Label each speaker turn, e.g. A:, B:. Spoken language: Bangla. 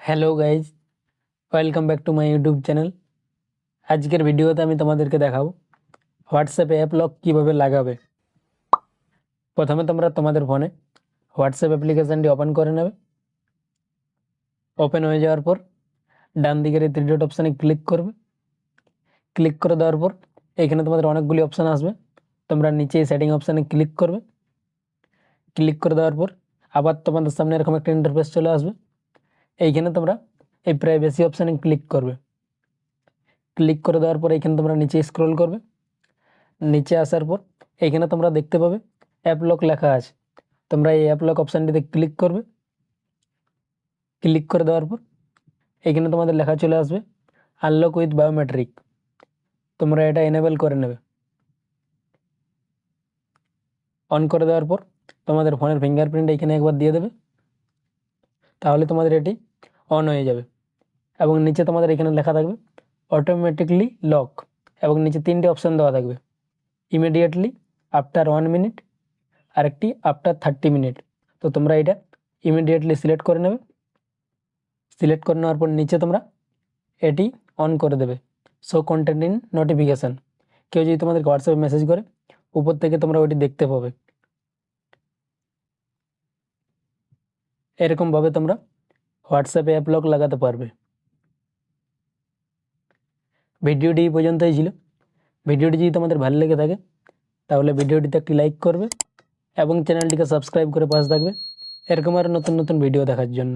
A: Hello guys, welcome back to my YouTube channel. আজকের ভিডিওতে আমি তোমাদেরকে দেখাবো হোয়াটসঅ্যাপে অ্যাপ লক কীভাবে লাগাবে। প্রথমে তোমরা তোমাদের ফোনে হোয়াটসঅ্যাপ অ্যাপ্লিকেশানটি ওপেন করে নেবে। ওপেন হয়ে যাওয়ার পর ডান দিকের এই থ্রি ডট অপশানে ক্লিক করবে। ক্লিক করে দেওয়ার পর এখানে তোমাদের অনেকগুলি অপশান আসবে। তোমরা নিচে সেটিং অপশানে ক্লিক করবে। ক্লিক করে দেওয়ার পর আবার তোমাদের সামনে এরকম একটা ইন্টারফেস চলে আসবে। এইখানে তোমরা এই প্রাইভেসি অপশানে ক্লিক করবে। ক্লিক করে দেওয়ার পর এখানে তোমরা নিচে স্ক্রল করবে। নিচে আসার পর এখানে তোমরা দেখতে পাবে অ্যাপ লক লেখা আছে। তোমরা এই অ্যাপ লক অপশানটিতে ক্লিক করবে। ক্লিক করে দেওয়ার পর এখানে তোমাদের লেখা চলে আসবে আনলক উইথ বায়োমেট্রিক। তোমরা এটা এনেবল করে নেবে। অন করে দেওয়ার পর তোমাদের ফোনের ফিঙ্গারপ্রিন্ট এখানে একবার দিয়ে দেবে, তাহলে তোমাদের এটি অন হয়ে যাবে। এবং নিচে তোমাদের এখানে লেখা থাকবে অটোমেটিকলি লক, এবং নিচে তিনটে অপশান দেওয়া থাকবে, ইমিডিয়েটলি, আফটার 1 মিনিট, আরেকটি আফটার 30 মিনিট। তো তোমরা এটা ইমিডিয়েটলি সিলেক্ট করে নেবে। সিলেক্ট করে নেওয়ার পর নিচে তোমরা এটি অন করে দেবে, শো কন্টেন্ট ইন নোটিফিকেশান। কেউ যদি তোমাদেরকে হোয়াটসঅ্যাপে মেসেজ করে উপর থেকে তোমরা ওইটি দেখতে পাবে। এরকমভাবে তোমরা হোয়াটসঅ্যাপে অ্যাপ লক লাগাতে পারবে। ভিডিওটি এই পর্যন্তই ছিল। ভিডিওটি যদি তোমাদের ভালো লেগে থাকে তাহলে ভিডিওটিতে একটি লাইক করবে এবং চ্যানেলটিকে সাবস্ক্রাইব করে পাশে থাকবে এরকম আরও নতুন নতুন ভিডিও দেখার জন্য।